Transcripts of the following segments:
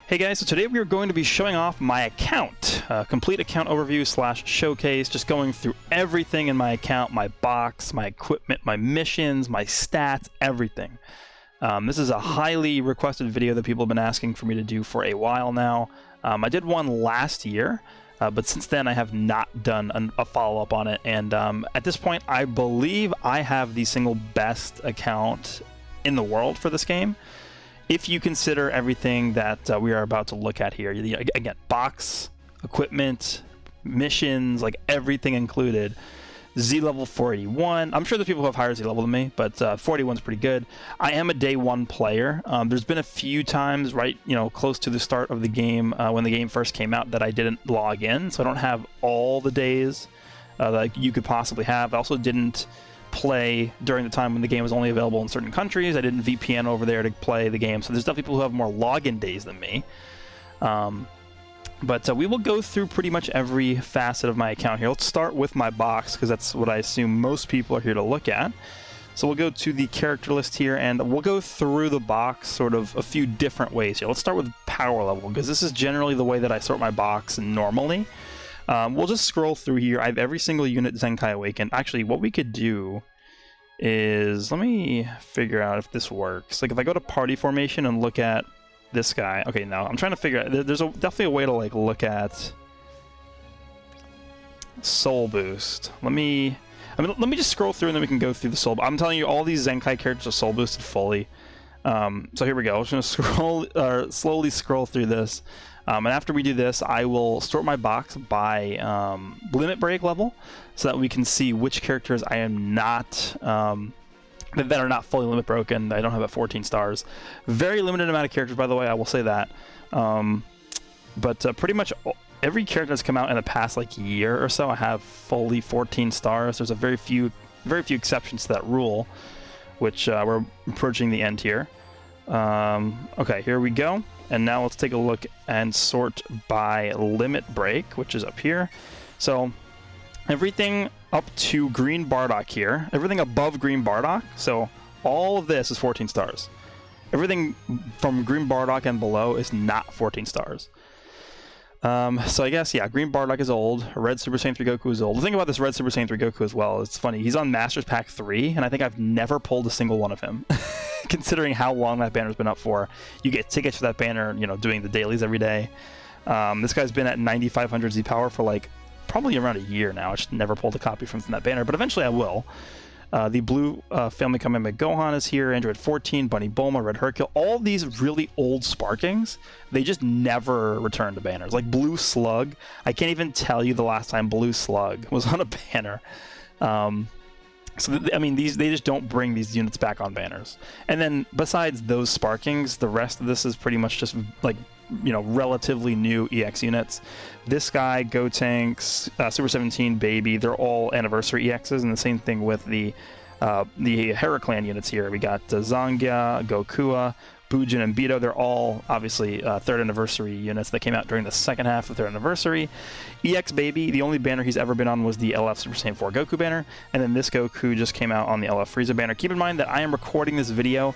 Hey guys, so today we are going to be showing off my account, complete account overview / showcase, just going through everything in my account, my box, my equipment, my missions, my stats, everything. This is a highly requested video that people have been asking for me to do for a while now. I did one last year, but since then I have not done a follow-up on it, and at this point I believe I have the single best account in the world for this game. If you consider everything that we are about to look at here, again, box, equipment, missions, like everything included. Z level 481. I'm sure there's people who have higher Z level than me, but 481 is pretty good. I am a day one player. There's been a few times, right, close to the start of the game when the game first came out that I didn't log in, so I don't have all the days that you could possibly have. I also didn't play during the time when the game was only available in certain countries. I didn't VPN over there to play the game, so there's definitely people who have more login days than me. But we will go through pretty much every facet of my account here. Let's start with my box, because that's what I assume most people are here to look at. So we'll go to the character list here, and we'll go through the box sort of a few different ways here. Let's start with power level, because this is generally the way that I sort my box normally. We'll just scroll through here. I have every single unit Zenkai Awakened. Actually, what we could do is, let me figure out if this works. Like if I go to party formation and look at this guy. Okay, now I'm trying to figure out, there's definitely a way to like look at soul boost. Let me just scroll through and then we can go through the soul. I'm telling you, all these Zenkai characters are soul boosted fully. So here we go. I'm just gonna slowly scroll through this. And after we do this, I will sort my box by limit break level, so that we can see which characters I am not, that are not fully limit broken. I don't have at 14 stars. Very limited amount of characters, by the way, I will say that. But pretty much every character that's come out in the past like year or so, I have fully 14 stars. There's a very few exceptions to that rule, which we're approaching the end here. Okay, here we go. And now let's take a look and sort by limit break, which is up here. So everything up to Green Bardock here, everything above Green Bardock, so all of this is 14 stars. Everything from Green Bardock and below is not 14 stars. So I guess, yeah, Green Bardock is old. Red Super Saiyan 3 Goku is old. The thing about this Red Super Saiyan 3 Goku as well, it's funny, he's on Masters Pack 3, and I think I've never pulled a single one of him. Considering how long that banner's been up for. You get tickets for that banner, doing the dailies every day. This guy's been at 9,500 Z power for like probably around a year now. I just never pulled a copy from that banner, but eventually I will. The blue Family Kamehameha Gohan is here, Android 14, Bunny Bulma, Red Hercule. All these really old Sparkings, they just never return to banners. Like Blue Slug, I can't even tell you the last time Blue Slug was on a banner. So, I mean, they just don't bring these units back on banners. And then, besides those Sparkings, the rest of this is pretty much just, like, relatively new EX units. This guy, Gotenks, Super 17, Baby, they're all anniversary EXs, and the same thing with the Heraclan units here. We got Zangia, Gokua, Bujin, and Beto. They're all, obviously, third anniversary units that came out during the second half of their anniversary. EX Baby, the only banner he's ever been on was the LF Super Saiyan 4 Goku banner, and then this Goku just came out on the LF Frieza banner. Keep in mind that I am recording this video.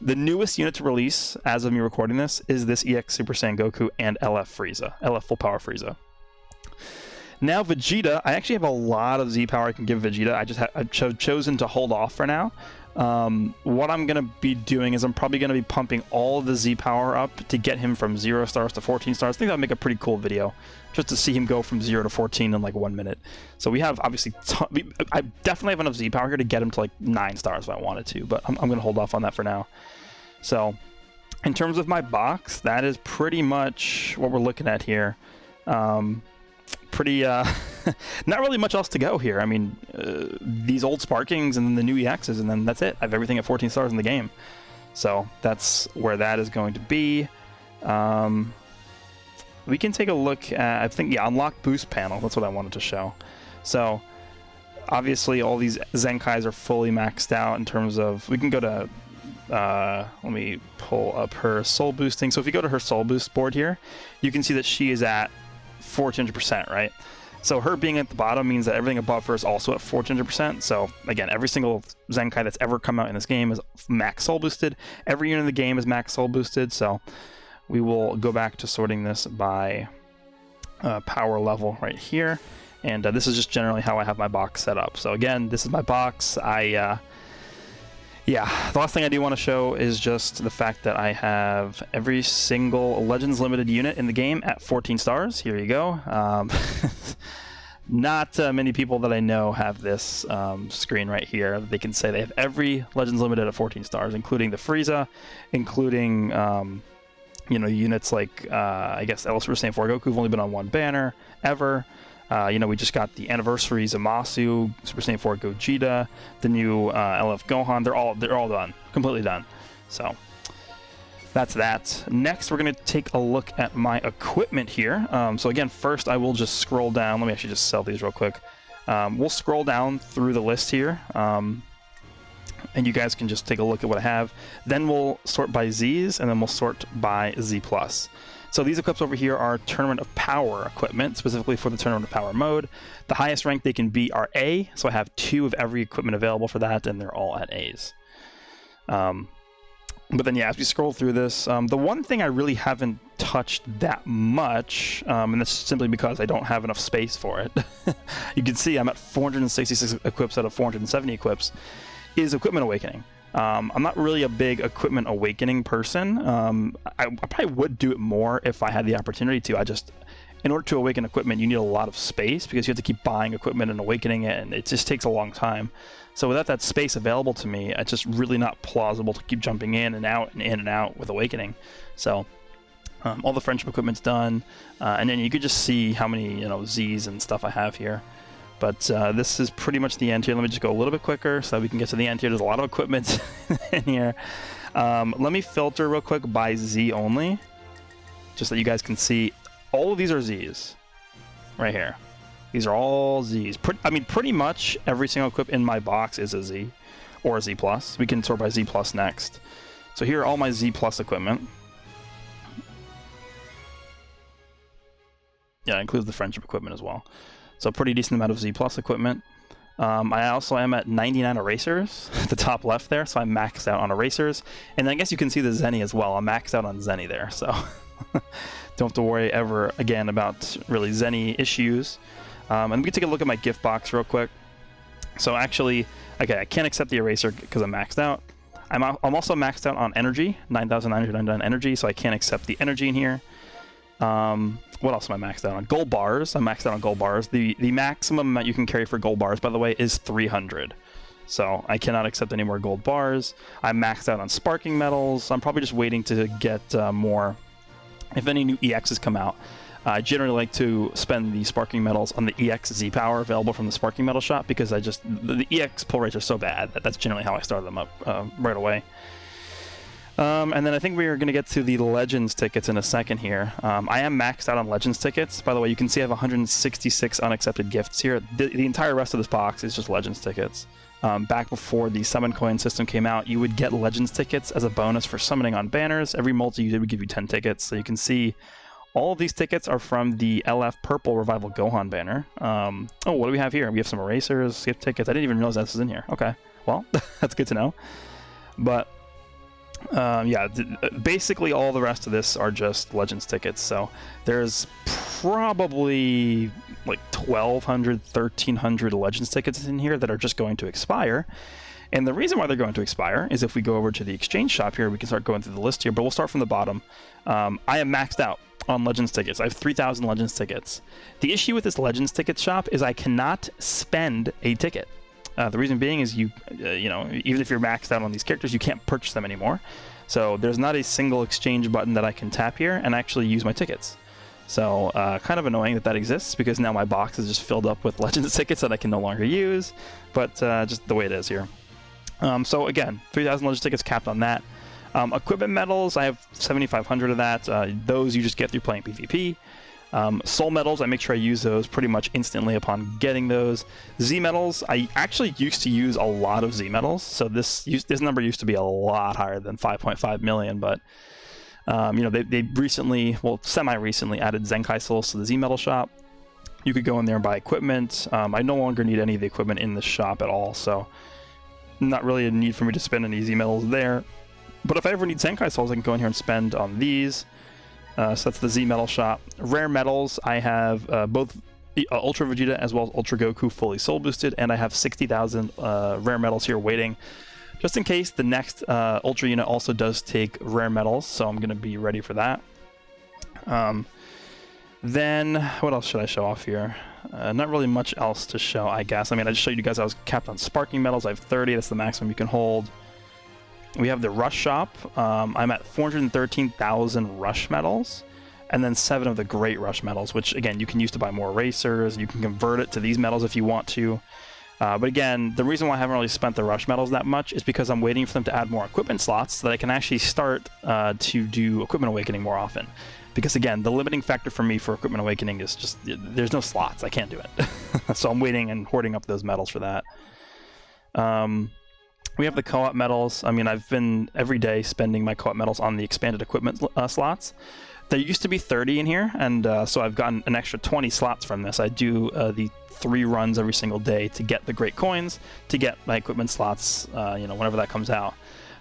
The newest unit to release, as of me recording this, is this EX Super Saiyan Goku and LF Frieza, LF Full Power Frieza. Now Vegeta, I actually have a lot of Z power I can give Vegeta. I've chosen to hold off for now. What I'm going to be doing is I'm probably going to be pumping all of the Z power up to get him from 0 stars to 14 stars. I think that would make a pretty cool video, just to see him go from 0 to 14 in like 1 minute. So we have, obviously, I definitely have enough Z power here to get him to like 9 stars if I wanted to, but I'm going to hold off on that for now. So in terms of my box, that is pretty much what we're looking at here. Pretty, not really much else to go here. I mean, these old Sparkings and then the new EXs, and then that's it. I have everything at 14 stars in the game. So that's where that is going to be. We can take a look at, I think, yeah, unlock boost panel. That's what I wanted to show. So obviously all these Zenkais are fully maxed out in terms of, we can go to, let me pull up her soul boosting. So if you go to her soul boost board here, you can see that she is at 400%, right? So her being at the bottom means that everything above her is also at 400%. So again, every single Zenkai that's ever come out in this game is max soul boosted. Every unit in the game is max soul boosted. So we will go back to sorting this by power level right here. And this is just generally how I have my box set up. So again, this is my box. Yeah, the last thing I do want to show is just the fact that I have every single Legends Limited unit in the game at 14 stars. Here you go. Not many people that I know have this screen right here. They can say they have every Legends Limited at 14 stars, including the Frieza, including you know, units like I guess El Super Saiyan 4 Goku have only been on one banner ever. You know, we just got the anniversary Zamasu, Super Saiyan 4 Gogeta, the new LF Gohan. They're all done, completely done. So that's that. Next, we're going to take a look at my equipment here. So again, first I will just scroll down. Let me actually just sell these real quick. We'll scroll down through the list here, and you guys can just take a look at what I have. Then we'll sort by Z's, and then we'll sort by Z+. So these equips over here are Tournament of Power equipment, specifically for the Tournament of Power mode. The highest rank they can be are A, so I have 2 of every equipment available for that, and they're all at A's. But then, yeah, as we scroll through this, the one thing I really haven't touched that much, and that's simply because I don't have enough space for it. You can see I'm at 466 equips out of 470 equips, is Equipment Awakening. I'm not really a big Equipment Awakening person. I probably would do it more if I had the opportunity to. In order to awaken equipment, you need a lot of space because you have to keep buying equipment and awakening it, and it just takes a long time. So without that space available to me, it's just really not plausible to keep jumping in and out and in and out with awakening. So all the friendship equipment's done, and then you could just see how many Z's and stuff I have here. But this is pretty much the end here. Let me just go a little bit quicker so that we can get to the end here. There's a lot of equipment in here. Let me filter real quick by Z only, just so you guys can see. All of these are Z's right here. These are all Z's. I mean, pretty much every single equip in my box is a Z or a Z+. We can sort by Z+ next. So here are all my Z+ equipment. Yeah, it includes the friendship equipment as well. So pretty decent amount of Z+ equipment. I also am at 99 erasers at the top left there, so I'm maxed out on erasers. And I guess you can see the Zenny as well. I'm maxed out on Zenny there, so don't have to worry ever again about really Zenny issues. And we can take a look at my gift box real quick. So actually, okay, I can't accept the eraser because I'm maxed out. I'm also maxed out on energy, 9,999 energy, so I can't accept the energy in here. What else am I maxed out on? Gold bars. I'm maxed out on gold bars. The maximum amount you can carry for gold bars, by the way, is 300. So I cannot accept any more gold bars. I'm maxed out on sparking metals. I'm probably just waiting to get more. If any new EXs come out, I generally like to spend the sparking metals on the EX Z power available from the sparking metal shop because the EX pull rates are so bad that's generally how I start them up right away. And then I think we are going to get to the Legends tickets in a second here. I am maxed out on Legends tickets. By the way, you can see I have 166 unaccepted gifts here. The entire rest of this box is just Legends tickets. Back before the summon coin system came out, you would get Legends tickets as a bonus for summoning on banners. Every multi you did would give you 10 tickets. So you can see all of these tickets are from the LF Purple Revival Gohan banner. Oh, what do we have here? We have some erasers, gift tickets. I didn't even realize this was in here. Okay, well, that's good to know. But yeah, basically all the rest of this are just Legends tickets. So there's probably like 1,200, 1,300 Legends tickets in here that are just going to expire. And the reason why they're going to expire is if we go over to the exchange shop here, we can start going through the list here, but we'll start from the bottom. I am maxed out on Legends tickets. I have 3,000 Legends tickets. The issue with this Legends ticket shop is I cannot spend a ticket. The reason being is you know, even if you're maxed out on these characters, you can't purchase them anymore. So there's not a single exchange button that I can tap here and actually use my tickets. So kind of annoying that exists because now my box is just filled up with Legends tickets that I can no longer use, but just the way it is here. So again, 3,000 Legends tickets capped on that. Equipment medals, I have 7,500 of that. Those you just get through playing PvP. Soul medals, I make sure I use those pretty much instantly upon getting those. Z medals, I actually used to use a lot of Z medals, so this number used to be a lot higher than 5.5 million, but you know, they recently, well, semi-recently added Zenkai Souls to the Z medal shop. You could go in there and buy equipment. I no longer need any of the equipment in the shop at all, so not really a need for me to spend any Z medals there. But if I ever need Zenkai Souls, I can go in here and spend on these. So that's the Z metal shop. Rare metals, I have both Ultra Vegeta as well as Ultra Goku fully soul boosted, and I have 60,000 rare metals here waiting, just in case the next Ultra unit also does take rare metals, so I'm going to be ready for that. Then, what else should I show off here? Not really much else to show, I guess. I mean, I just showed you guys I was capped on sparking metals. I have 30, that's the maximum you can hold. We have the Rush Shop. I'm at 413,000 Rush metals, and then 7 of the Great Rush metals, which, again, you can use to buy more racers. You can convert it to these metals if you want to. But again, the reason why I haven't really spent the Rush metals that much is because I'm waiting for them to add more equipment slots so that I can actually start to do Equipment Awakening more often. Because again, the limiting factor for me for Equipment Awakening is just, there's no slots. I can't do it. So I'm waiting and hoarding up those metals for that. We have the co-op metals. I mean, I've been every day spending my co-op metals on the expanded equipment slots. There used to be 30 in here, and so I've gotten an extra 20 slots from this. I do the 3 runs every single day to get the great coins, to get my equipment slots, whenever that comes out.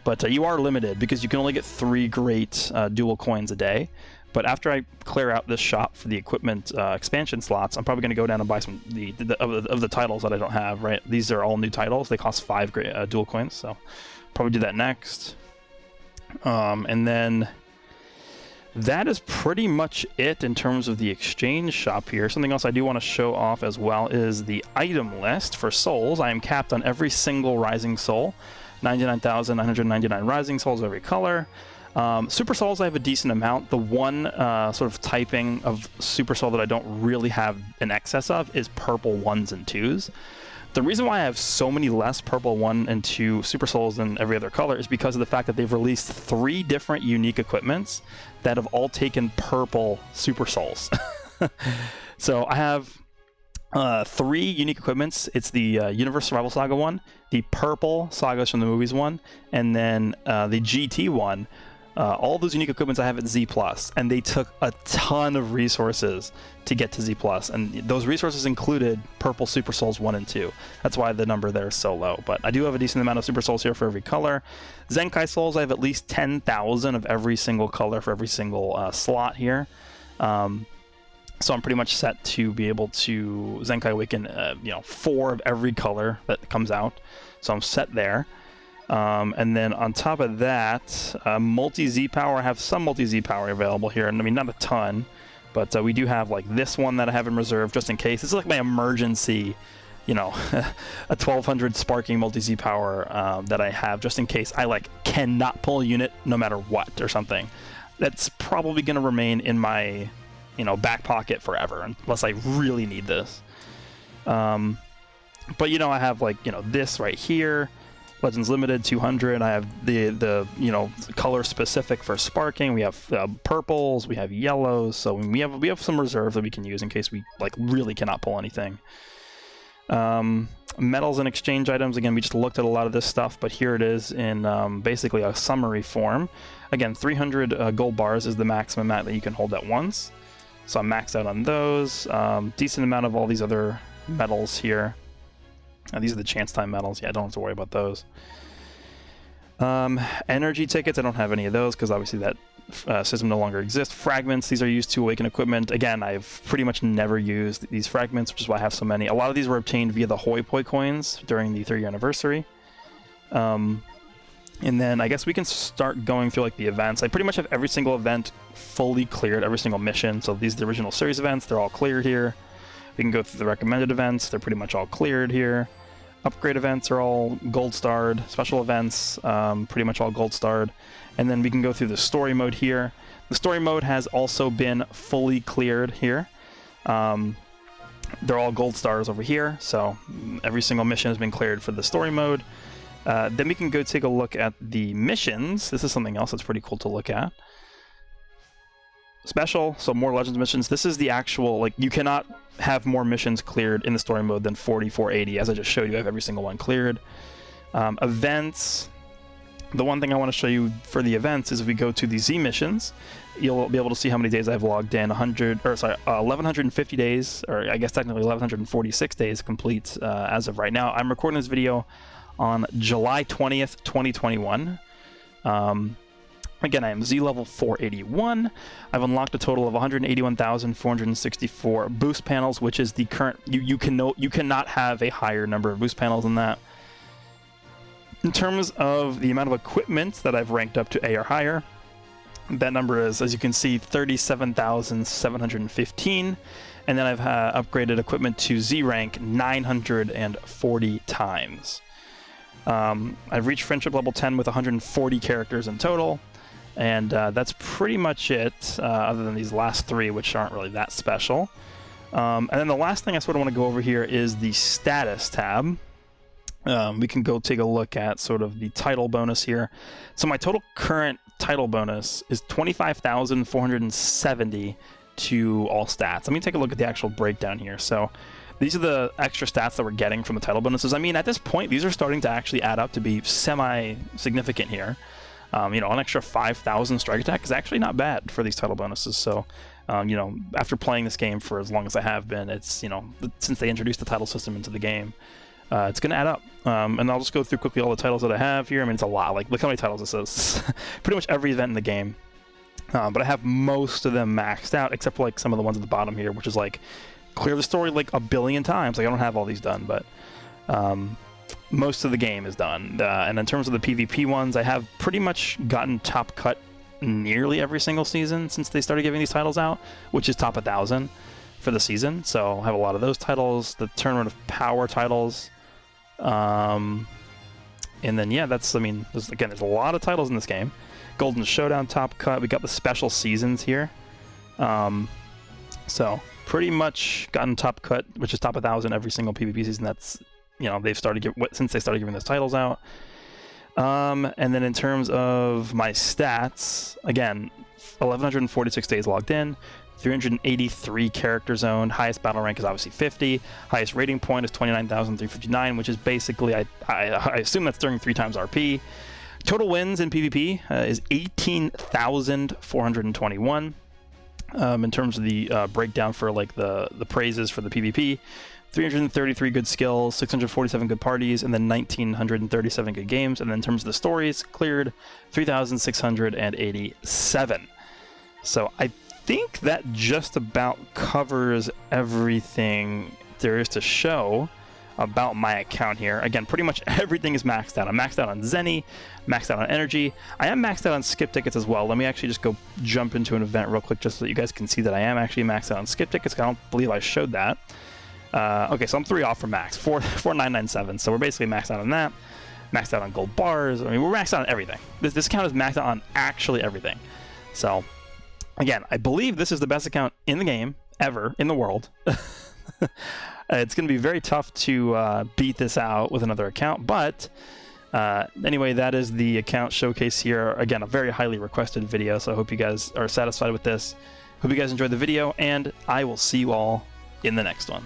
But you are limited because you can only get 3 great dual coins a day. But after I clear out this shop for the equipment expansion slots, I'm probably going to go down and buy some of the titles that I don't have, right? These are all new titles. They cost 5 great dual coins, so probably do that next. And then that is pretty much it in terms of the exchange shop here. Something else I do want to show off as well is the item list for souls. I am capped on every single Rising Soul. 99,999 Rising Souls of every color. Super Souls I have a decent amount. The one sort of typing of Super Soul that I don't really have an excess of is purple 1s and 2s. The reason why I have so many less purple 1 and 2 Super Souls than every other color is because of the fact that they've released 3 different unique equipments that have all taken purple Super Souls. So I have 3 unique equipments. It's the Universe Survival Saga one, the purple Sagas from the Movies one, and then the GT one. All those unique equipments I have at Z+, and they took a ton of resources to get to Z+, and those resources included purple Super Souls 1 and 2. That's why the number there is so low, but I do have a decent amount of Super Souls here for every color. Zenkai Souls, I have at least 10,000 of every single color for every single slot here. So I'm pretty much set to be able to Zenkai Awaken 4 of every color that comes out, so I'm set there. And then on top of that, multi-Z power. I have some multi-Z power available here, and I mean, not a ton, but we do have like this one that I have in reserve just in case. This is like my emergency, a 1200 sparking multi-Z power that I have just in case I cannot pull a unit no matter what or something. That's probably going to remain in my, back pocket forever unless I really need this. But I have this right here. Legends Limited 200. I have the color specific for sparking. We have purples. We have yellows. So we have some reserve that we can use in case we really cannot pull anything. Metals and exchange items. Again, we just looked at a lot of this stuff, but here it is in basically a summary form. Again, 300 gold bars is the maximum amount that you can hold at once. So I'm maxed out on those. Decent amount of all these other metals here. These are the chance time metals. Yeah, I don't have to worry about those. Energy tickets, I don't have any of those because obviously that system no longer exists. Fragments, these are used to awaken equipment. Again, I've pretty much never used these fragments, which is why I have so many. A lot of these were obtained via the Hoi Poi coins during the 3-year anniversary. And then I guess we can start going through the events. I pretty much have every single event fully cleared, every single mission. So these are the original series events. They're all cleared here. We can go through the recommended events. They're pretty much all cleared here. Upgrade events are all gold starred. Special events, pretty much all gold starred. And then we can go through the story mode here. The story mode has also been fully cleared here. They're all gold stars over here. So every single mission has been cleared for the story mode. Then we can go take a look at the missions. This is something else that's pretty cool to look at. Special, so more Legends missions. This is the actual, you cannot have more missions cleared in the story mode than 4480. As I just showed you, I have every single one cleared. Events. The one thing I want to show you for the events is if we go to the Z missions, you'll be able to see how many days I've logged in. 1150 days, or I guess technically 1146 days complete as of right now. I'm recording this video on July 20th, 2021. Again, I am Z level 481. I've unlocked a total of 181,464 boost panels, which is the current. You cannot have a higher number of boost panels than that. In terms of the amount of equipment that I've ranked up to A or higher, that number is, as you can see, 37,715. And then I've upgraded equipment to Z rank 940 times. I've reached friendship level 10 with 140 characters in total. And that's pretty much it, other than these last three, which aren't really that special. And then the last thing I sort of want to go over here is the status tab. We can go take a look at sort of the title bonus here. So my total current title bonus is 25,470 to all stats. Let me take a look at the actual breakdown here. So these are the extra stats that we're getting from the title bonuses. I mean, at this point, these are starting to actually add up to be semi-significant here. You know, an extra 5,000 strike attack is actually not bad for these title bonuses. So, you know, after playing this game for as long as I have been, it's, you know, since they introduced the title system into the game, it's going to add up. And I'll just go through quickly all the titles that I have here. I mean, it's a lot. Like, look how many titles this is. Pretty much every event in the game. But I have most of them maxed out, except for, like, some of the ones at the bottom here, which is, like, clear the story, like, 1 billion times. Like, I don't have all these done, but... most of the game is done, and in terms of the PvP ones, I have pretty much gotten top cut nearly every single season since they started giving these titles out, which is top 1,000 for the season. So I have a lot of those titles, the Tournament of Power titles, and then yeah, that's, I mean, there's a lot of titles in this game. Golden Showdown top cut. We got the special seasons here, so pretty much gotten top cut, which is top 1,000 every single PvP season. That's, you know, since they started giving those titles out. And then in terms of my stats, again, 1,146 days logged in, 383 character zone, highest battle rank is obviously 50, highest rating point is 29,359, which is basically, I assume that's during 3 times RP. Total wins in PvP is 18,421. In terms of the breakdown for like the praises for the PvP, 333 good skills, 647 good parties, and then 1,937 good games. And then in terms of the stories, cleared 3,687. So I think that just about covers everything there is to show about my account here. Again, pretty much everything is maxed out. I'm maxed out on Zenny, maxed out on Energy. I am maxed out on skip tickets as well. Let me actually just go jump into an event real quick just so that you guys can see that I am actually maxed out on skip tickets. I don't believe I showed that. Okay, so I'm 3 off from max, 4,997. So we're basically maxed out on that, maxed out on gold bars. I mean, we're maxed out on everything. This account is maxed out on actually everything. So, again, I believe this is the best account in the game, ever, in the world. It's going to be very tough to beat this out with another account, but anyway, that is the account showcase here. Again, a very highly requested video, so I hope you guys are satisfied with this. Hope you guys enjoyed the video, and I will see you all in the next one.